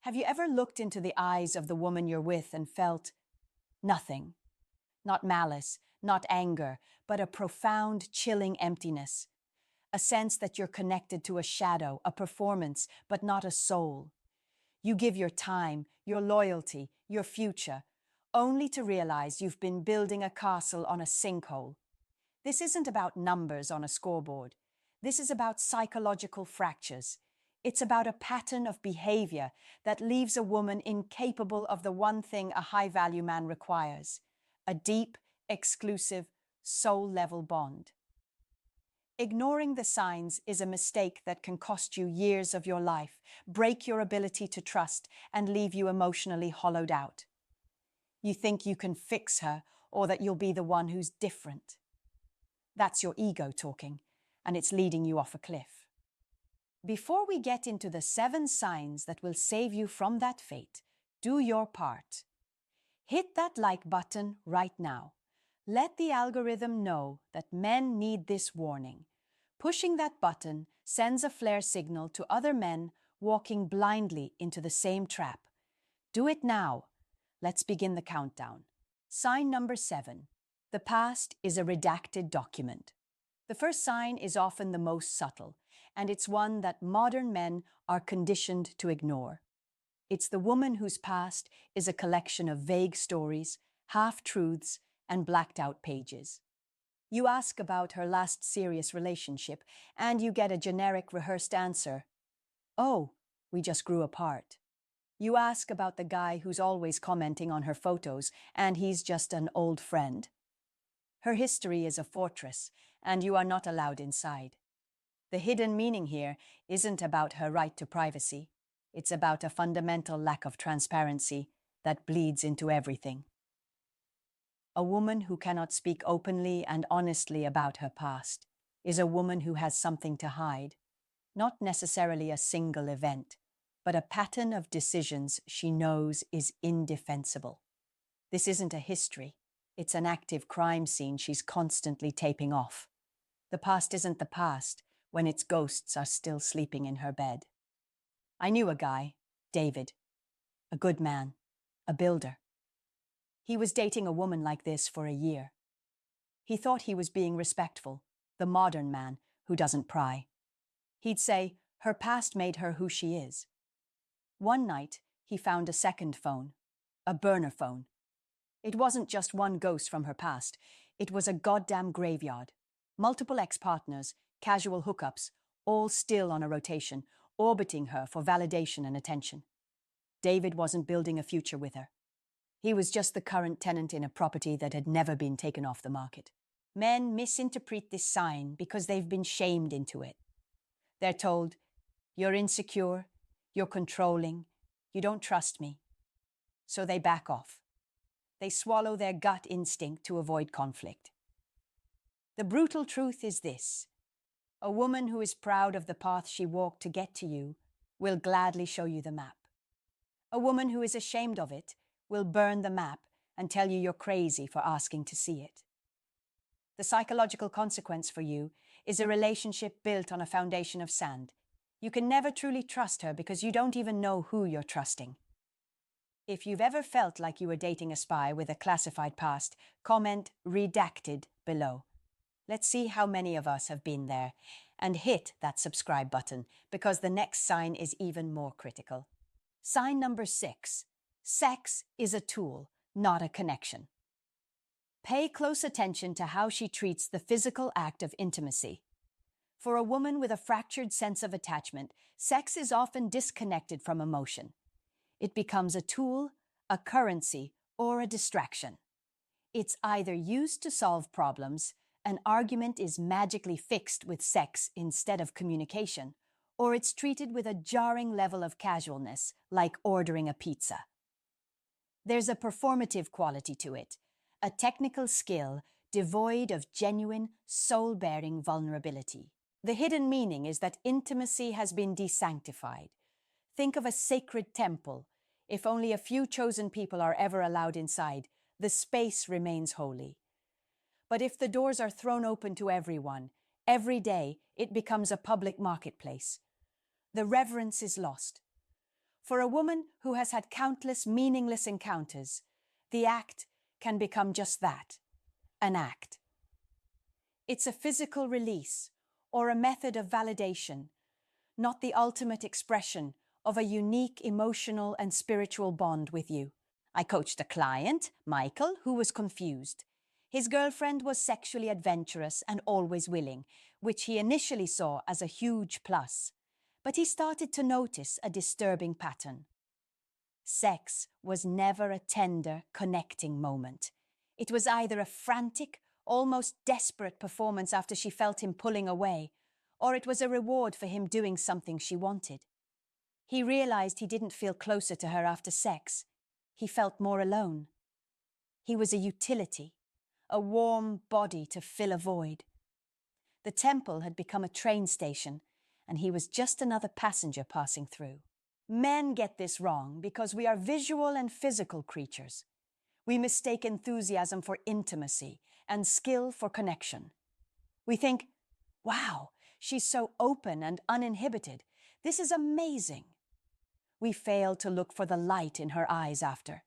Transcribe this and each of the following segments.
Have you ever looked into the eyes of the woman you're with and felt nothing? Not malice, not anger, but a profound, chilling emptiness. A sense that you're connected to a shadow, a performance, but not a soul. You give your time, your loyalty, your future, only to realize you've been building a castle on a sinkhole. This isn't about numbers on a scoreboard. This is about psychological fractures. It's about a pattern of behavior that leaves a woman incapable of the one thing a high-value man requires: a deep, exclusive, soul-level bond. Ignoring the signs is a mistake that can cost you years of your life, break your ability to trust, and leave you emotionally hollowed out. You think you can fix her, or that you'll be the one who's different. That's your ego talking, and it's leading you off a cliff. Before we get into the 7 signs that will save you from that fate, do your part. Hit that like button right now. Let the algorithm know that men need this warning. Pushing that button sends a flare signal to other men walking blindly into the same trap. Do it now. Let's begin the countdown. Sign number 7. The past is a redacted document. The first sign is often the most subtle, and it's one that modern men are conditioned to ignore. It's the woman whose past is a collection of vague stories, half-truths, and blacked-out pages. You ask about her last serious relationship, and you get a generic rehearsed answer. Oh, we just grew apart. You ask about the guy who's always commenting on her photos, and he's just an old friend. Her history is a fortress, and you are not allowed inside. The hidden meaning here isn't about her right to privacy. It's about a fundamental lack of transparency that bleeds into everything. A woman who cannot speak openly and honestly about her past is a woman who has something to hide, not necessarily a single event, but a pattern of decisions she knows is indefensible. This isn't a history. It's an active crime scene she's constantly taping off. The past isn't the past when its ghosts are still sleeping in her bed. I knew a guy, David, a good man, a builder. He was dating a woman like this for a year. He thought he was being respectful, the modern man who doesn't pry. He'd say her past made her who she is. One night, he found a second phone, a burner phone. It wasn't just one ghost from her past. It was a goddamn graveyard. Multiple ex-partners, casual hookups, all still on a rotation, orbiting her for validation and attention. David wasn't building a future with her. He was just the current tenant in a property that had never been taken off the market. Men misinterpret this sign because they've been shamed into it. They're told, "You're insecure, you're controlling, you don't trust me." So they back off. They swallow their gut instinct to avoid conflict. The brutal truth is this: a woman who is proud of the path she walked to get to you will gladly show you the map. A woman who is ashamed of it will burn the map and tell you you're crazy for asking to see it. The psychological consequence for you is a relationship built on a foundation of sand. You can never truly trust her because you don't even know who you're trusting. If you've ever felt like you were dating a spy with a classified past, comment "redacted" below. Let's see how many of us have been there. And hit that subscribe button, because the next sign is even more critical. Sign number 6. Sex is a tool, not a connection. Pay close attention to how she treats the physical act of intimacy. For a woman with a fractured sense of attachment, sex is often disconnected from emotion. It becomes a tool, a currency, or a distraction. It's either used to solve problems, an argument is magically fixed with sex instead of communication, or it's treated with a jarring level of casualness, like ordering a pizza. There's a performative quality to it, a technical skill devoid of genuine, soul-bearing vulnerability. The hidden meaning is that intimacy has been desanctified. Think of a sacred temple. If only a few chosen people are ever allowed inside, the space remains holy. But if the doors are thrown open to everyone, every day it becomes a public marketplace. The reverence is lost. For a woman who has had countless meaningless encounters, the act can become just that, an act. It's a physical release or a method of validation, not the ultimate expression of a unique emotional and spiritual bond with you. I coached a client, Michael, who was confused. His girlfriend was sexually adventurous and always willing, which he initially saw as a huge plus. But he started to notice a disturbing pattern. Sex was never a tender, connecting moment. It was either a frantic, almost desperate performance after she felt him pulling away, or it was a reward for him doing something she wanted. He realized he didn't feel closer to her after sex. He felt more alone. He was a utility, a warm body to fill a void. The temple had become a train station, and he was just another passenger passing through. Men get this wrong because we are visual and physical creatures. We mistake enthusiasm for intimacy and skill for connection. We think, wow, she's so open and uninhibited. This is amazing. We fail to look for the light in her eyes after.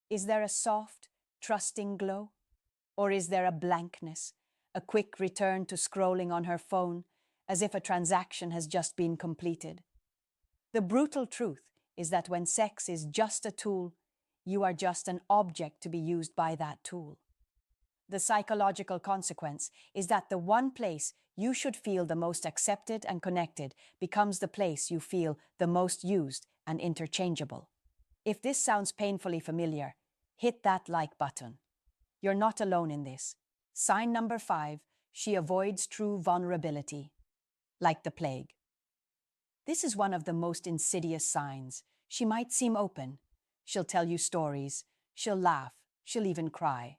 Is there a soft, trusting glow? Or is there a blankness, a quick return to scrolling on her phone as if a transaction has just been completed? The brutal truth is that when sex is just a tool, you are just an object to be used by that tool. The psychological consequence is that the one place you should feel the most accepted and connected becomes the place you feel the most used and interchangeable. If this sounds painfully familiar, hit that like button. You're not alone in this. Sign number 5, she avoids true vulnerability, like the plague. This is one of the most insidious signs. She might seem open. She'll tell you stories. She'll laugh. She'll even cry.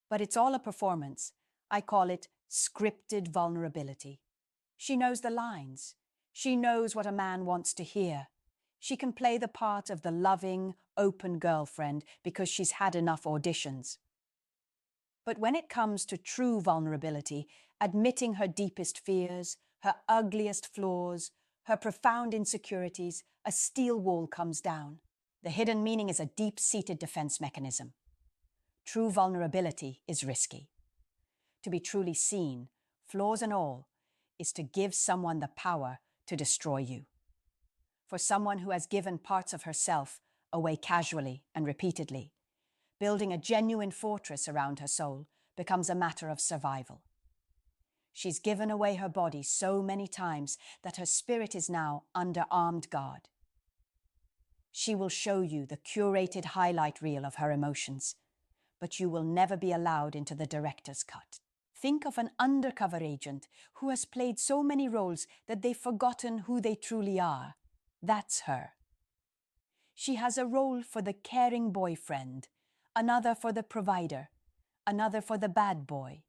But it's all a performance. I call it scripted vulnerability. She knows the lines. She knows what a man wants to hear. She can play the part of the loving, open girlfriend because she's had enough auditions. But when it comes to true vulnerability, admitting her deepest fears, her ugliest flaws, her profound insecurities, a steel wall comes down. The hidden meaning is a deep-seated defense mechanism. True vulnerability is risky. To be truly seen, flaws and all, is to give someone the power to destroy you. For someone who has given parts of herself away casually and repeatedly, building a genuine fortress around her soul becomes a matter of survival. She's given away her body so many times that her spirit is now under armed guard. She will show you the curated highlight reel of her emotions, but you will never be allowed into the director's cut. Think of an undercover agent who has played so many roles that they've forgotten who they truly are. That's her. She has a role for the caring boyfriend, another for the provider, another for the bad boy.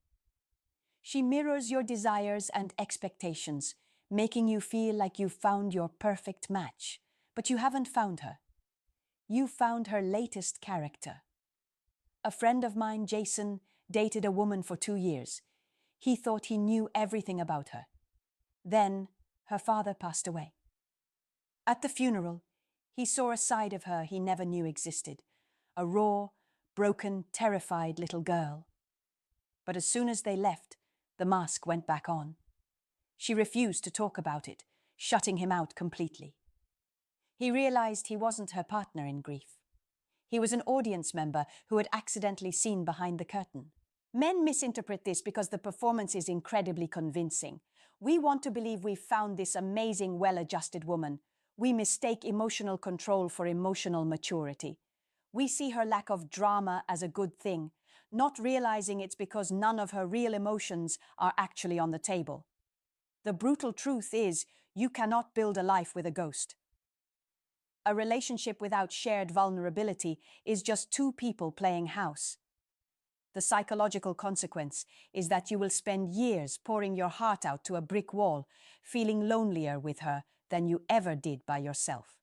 She mirrors your desires and expectations, making you feel like you've found your perfect match. But you haven't found her. You found her latest character. A friend of mine, Jason, dated a woman for 2 years. He thought he knew everything about her. Then her father passed away. At the funeral, he saw a side of her he never knew existed, a raw, broken, terrified little girl. But as soon as they left, the mask went back on. She refused to talk about it, shutting him out completely. He realized he wasn't her partner in grief. He was an audience member who had accidentally seen behind the curtain. Men misinterpret this because the performance is incredibly convincing. We want to believe we've found this amazing, well-adjusted woman. We mistake emotional control for emotional maturity. We see her lack of drama as a good thing, not realizing it's because none of her real emotions are actually on the table. The brutal truth is, you cannot build a life with a ghost. A relationship without shared vulnerability is just two people playing house. The psychological consequence is that you will spend years pouring your heart out to a brick wall, feeling lonelier with her than you ever did by yourself.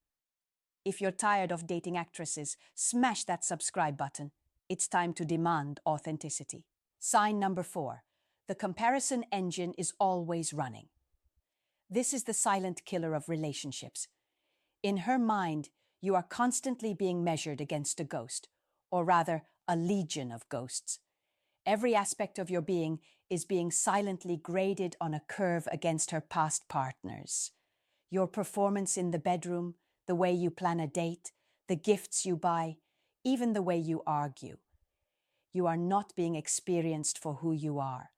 If you're tired of dating actresses, smash that subscribe button. It's time to demand authenticity. Sign number 4. The comparison engine is always running. This is the silent killer of relationships. In her mind, you are constantly being measured against a ghost, or rather, a legion of ghosts. Every aspect of your being is being silently graded on a curve against her past partners. Your performance in the bedroom, the way you plan a date, the gifts you buy, even the way you argue. You are not being experienced for who you are.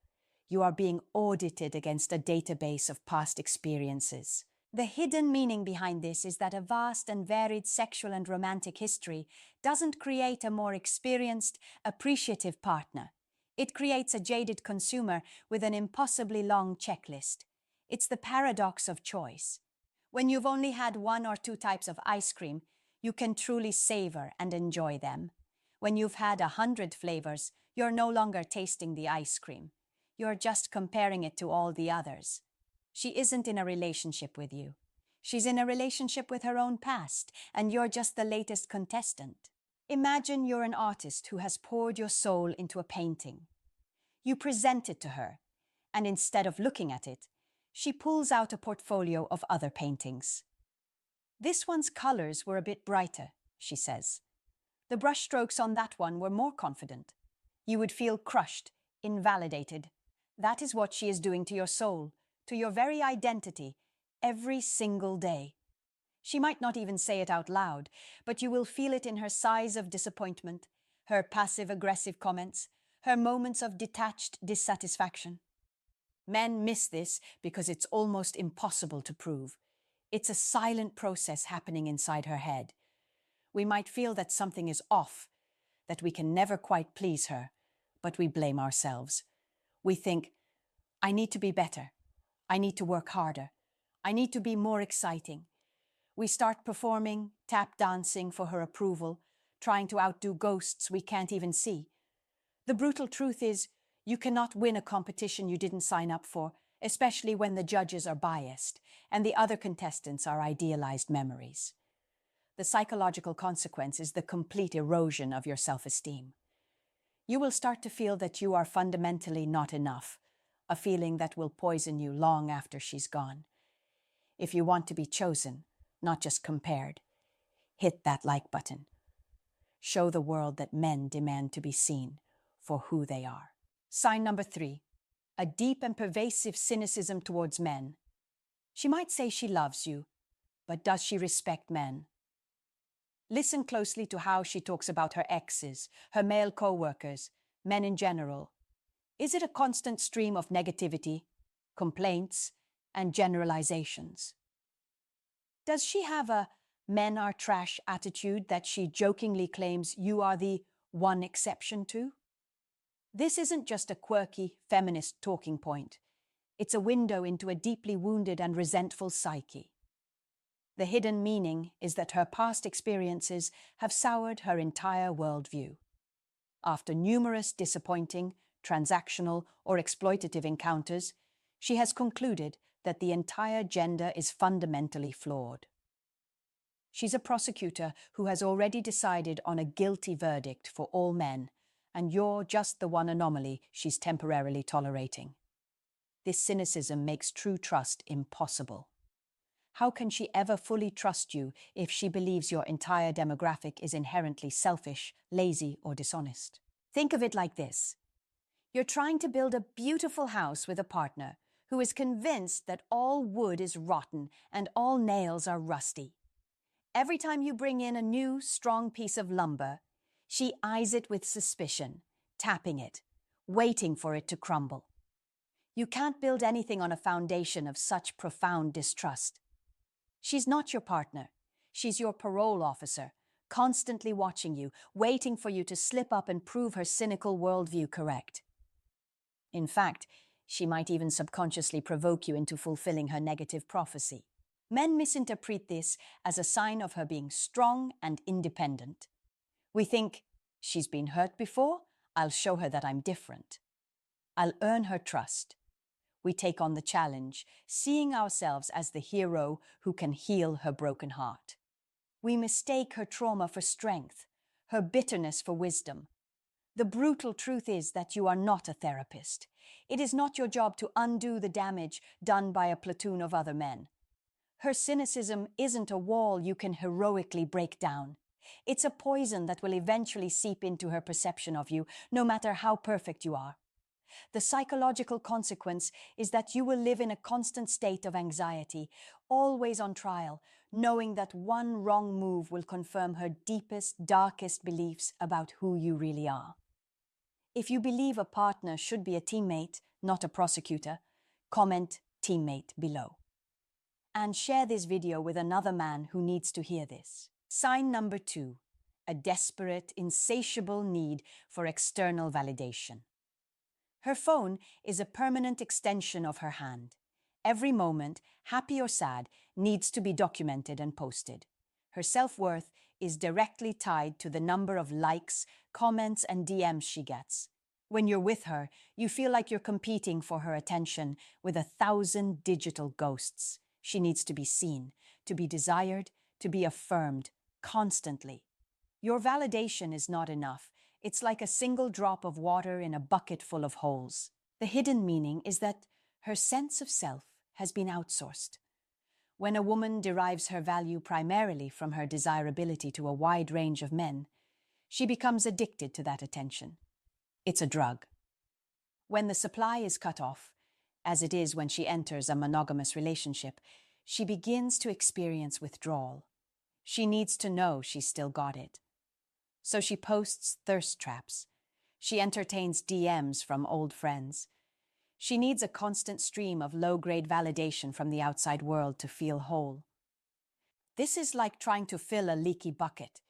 You are being audited against a database of past experiences. The hidden meaning behind this is that a vast and varied sexual and romantic history doesn't create a more experienced, appreciative partner. It creates a jaded consumer with an impossibly long checklist. It's the paradox of choice. When you've only had one or two types of ice cream, you can truly savor and enjoy them. When you've had 100 flavors, you're no longer tasting the ice cream. You're just comparing it to all the others. She isn't in a relationship with you. She's in a relationship with her own past, and you're just the latest contestant. Imagine you're an artist who has poured your soul into a painting. You present it to her, and instead of looking at it, she pulls out a portfolio of other paintings. "This one's colors were a bit brighter," she says. "The brushstrokes on that one were more confident." You would feel crushed, invalidated. That is what she is doing to your soul, to your very identity, every single day. She might not even say it out loud, but you will feel it in her sighs of disappointment, her passive-aggressive comments, her moments of detached dissatisfaction. Men miss this because it's almost impossible to prove. It's a silent process happening inside her head. We might feel that something is off, that we can never quite please her, but we blame ourselves. We think, "I need to be better. I need to work harder. I need to be more exciting." We start performing, tap dancing for her approval, trying to outdo ghosts we can't even see. The brutal truth is, you cannot win a competition you didn't sign up for, especially when the judges are biased and the other contestants are idealized memories. The psychological consequence is the complete erosion of your self-esteem. You will start to feel that you are fundamentally not enough, a feeling that will poison you long after she's gone. If you want to be chosen, not just compared, hit that like button. Show the world that men demand to be seen for who they are. Sign number 3, a deep and pervasive cynicism towards men. She might say she loves you, but does she respect men? Listen closely to how she talks about her exes, her male co-workers, men in general. Is it a constant stream of negativity, complaints, and generalizations? Does she have a "men are trash" attitude that she jokingly claims you are the one exception to? This isn't just a quirky feminist talking point. It's a window into a deeply wounded and resentful psyche. The hidden meaning is that her past experiences have soured her entire worldview. After numerous disappointing, transactional, or exploitative encounters, she has concluded that the entire gender is fundamentally flawed. She's a prosecutor who has already decided on a guilty verdict for all men, and you're just the one anomaly she's temporarily tolerating. This cynicism makes true trust impossible. How can she ever fully trust you if she believes your entire demographic is inherently selfish, lazy, or dishonest? Think of it like this. You're trying to build a beautiful house with a partner who is convinced that all wood is rotten and all nails are rusty. Every time you bring in a new, strong piece of lumber, she eyes it with suspicion, tapping it, waiting for it to crumble. You can't build anything on a foundation of such profound distrust. She's not your partner. She's your parole officer, constantly watching you, waiting for you to slip up and prove her cynical worldview correct. In fact, she might even subconsciously provoke you into fulfilling her negative prophecy. Men misinterpret this as a sign of her being strong and independent. We think, she's been hurt before, I'll show her that I'm different. I'll earn her trust. We take on the challenge, seeing ourselves as the hero who can heal her broken heart. We mistake her trauma for strength, her bitterness for wisdom. The brutal truth is that you are not a therapist. It is not your job to undo the damage done by a platoon of other men. Her cynicism isn't a wall you can heroically break down. It's a poison that will eventually seep into her perception of you, no matter how perfect you are. The psychological consequence is that you will live in a constant state of anxiety, always on trial, knowing that one wrong move will confirm her deepest, darkest beliefs about who you really are. If you believe a partner should be a teammate, not a prosecutor, comment teammate below. And share this video with another man who needs to hear this. Sign number 2, a desperate, insatiable need for external validation. Her phone is a permanent extension of her hand. Every moment, happy or sad, needs to be documented and posted. Her self-worth is directly tied to the number of likes, comments, and DMs she gets. When you're with her, you feel like you're competing for her attention with 1,000 digital ghosts. She needs to be seen, to be desired, to be affirmed, constantly. Your validation is not enough. It's like a single drop of water in a bucket full of holes. The hidden meaning is that her sense of self has been outsourced. When a woman derives her value primarily from her desirability to a wide range of men, she becomes addicted to that attention. It's a drug. When the supply is cut off, as it is when she enters a monogamous relationship, she begins to experience withdrawal. She needs to know she's still got it. So she posts thirst traps. She entertains DMs from old friends. She needs a constant stream of low-grade validation from the outside world to feel whole. This is like trying to fill a leaky bucket.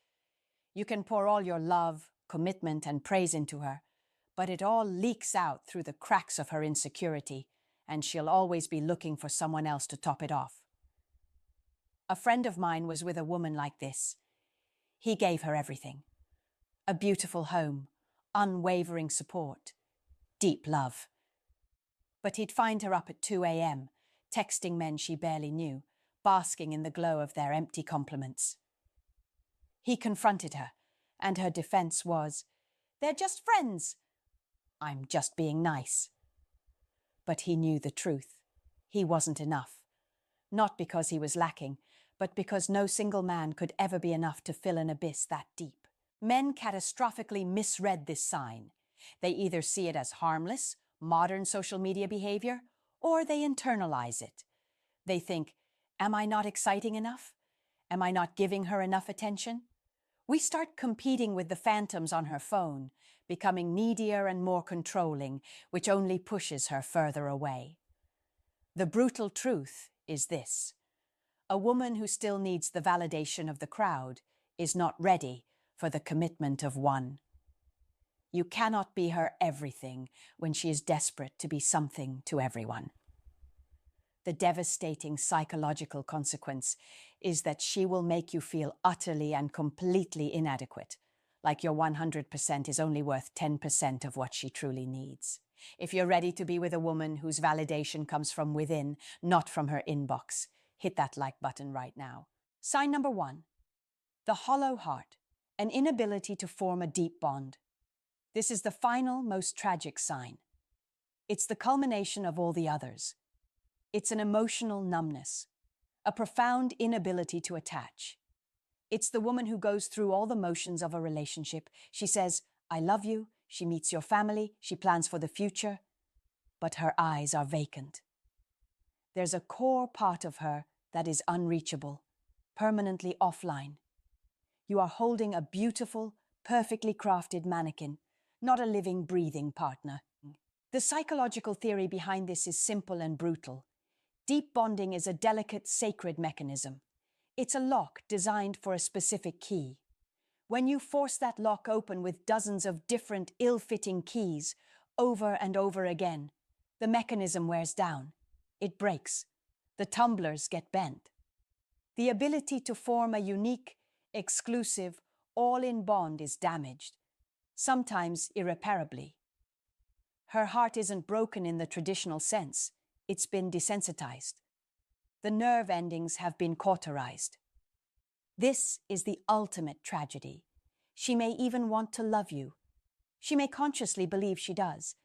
You can pour all your love, commitment, and praise into her, but it all leaks out through the cracks of her insecurity, and she'll always be looking for someone else to top it off. A friend of mine was with a woman like this. He gave her everything. A beautiful home, unwavering support, deep love. But he'd find her up at 2 a.m., texting men she barely knew, basking in the glow of their empty compliments. He confronted her, and her defense was, "They're just friends. I'm just being nice." But he knew the truth. He wasn't enough. Not because he was lacking, but because no single man could ever be enough to fill an abyss that deep. Men catastrophically misread this sign. They either see it as harmless, modern social media behavior, or they internalize it. They think, am I not exciting enough? Am I not giving her enough attention? We start competing with the phantoms on her phone, becoming needier and more controlling, which only pushes her further away. The brutal truth is this: a woman who still needs the validation of the crowd is not ready for the commitment of one. You cannot be her everything when she is desperate to be something to everyone. The devastating psychological consequence is that she will make you feel utterly and completely inadequate, like your 100% is only worth 10% of what she truly needs. If you're ready to be with a woman whose validation comes from within, not from her inbox, hit that like button right now. Sign number 1, the hollow heart, an inability to form a deep bond. This is the final, most tragic sign. It's the culmination of all the others. It's an emotional numbness, a profound inability to attach. It's the woman who goes through all the motions of a relationship. She says, "I love you," she meets your family, she plans for the future, but her eyes are vacant. There's a core part of her that is unreachable, permanently offline. You are holding a beautiful, perfectly crafted mannequin, not a living, breathing partner. The psychological theory behind this is simple and brutal. Deep bonding is a delicate, sacred mechanism. It's a lock designed for a specific key. When you force that lock open with dozens of different, ill-fitting keys, over and over again, the mechanism wears down. It breaks. The tumblers get bent. The ability to form a unique, exclusive, all-in bond is damaged, sometimes irreparably. Her heart isn't broken in the traditional sense. It's been desensitized. The nerve endings have been cauterized. This is the ultimate tragedy. She may even want to love you. She may consciously believe she does,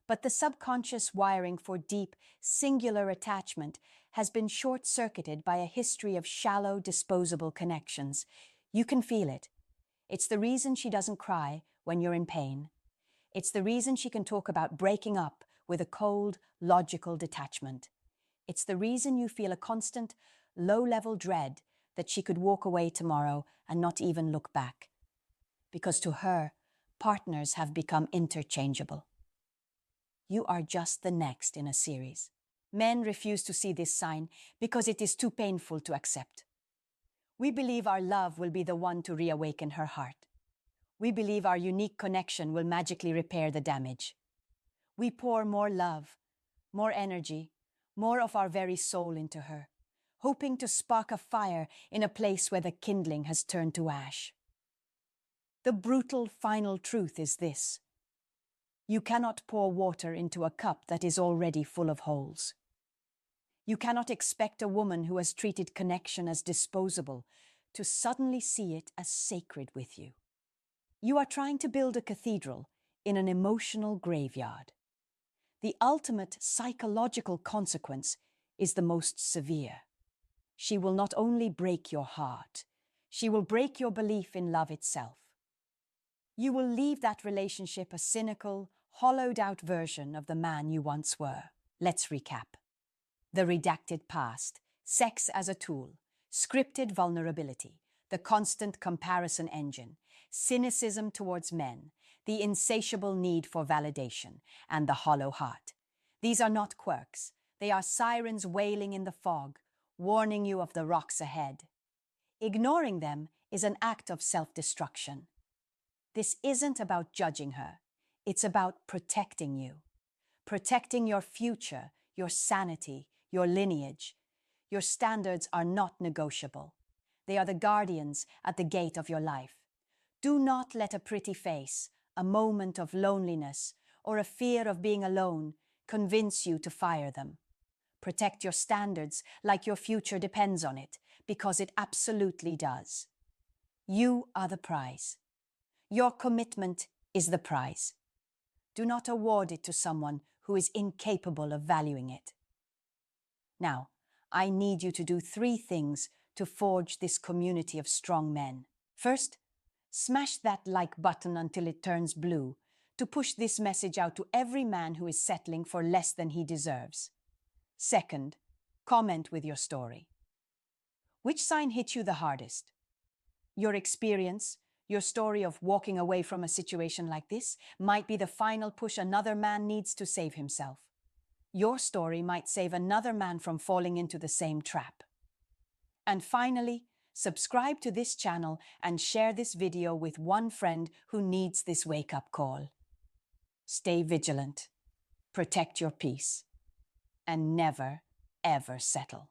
but the subconscious wiring for deep, singular attachment has been short-circuited by a history of shallow, disposable connections. You can feel it. It's the reason she doesn't cry when you're in pain. It's the reason she can talk about breaking up with a cold, logical detachment. It's the reason you feel a constant, low-level dread that she could walk away tomorrow and not even look back. Because to her, partners have become interchangeable. You are just the next in a series. Men refuse to see this sign because it is too painful to accept. We believe our love will be the one to reawaken her heart. We believe our unique connection will magically repair the damage. We pour more love, more energy, more of our very soul into her, hoping to spark a fire in a place where the kindling has turned to ash. The brutal final truth is this: you cannot pour water into a cup that is already full of holes. You cannot expect a woman who has treated connection as disposable to suddenly see it as sacred with you. You are trying to build a cathedral in an emotional graveyard. The ultimate psychological consequence is the most severe. She will not only break your heart, she will break your belief in love itself. You will leave that relationship a cynical, hollowed-out version of the man you once were. Let's recap. The redacted past, sex as a tool, scripted vulnerability, the constant comparison engine, cynicism towards men, the insatiable need for validation, and the hollow heart. These are not quirks. They are sirens wailing in the fog, warning you of the rocks ahead. Ignoring them is an act of self-destruction. This isn't about judging her. It's about protecting you. Protecting your future, your sanity, your lineage. Your standards are not negotiable. They are the guardians at the gate of your life. Do not let a pretty face, a moment of loneliness, or a fear of being alone convince you to fire them. Protect your standards like your future depends on it, because it absolutely does. You are the prize. Your commitment is the prize. Do not award it to someone who is incapable of valuing it. Now, I need you to do 3 things to forge this community of strong men. First, smash that like button until it turns blue to push this message out to every man who is settling for less than he deserves. Second, comment with your story. Which sign hit you the hardest? Your experience, your story of walking away from a situation like this might be the final push another man needs to save himself. Your story might save another man from falling into the same trap. And finally, subscribe to this channel and share this video with one friend who needs this wake-up call. Stay vigilant, protect your peace, and never, ever settle.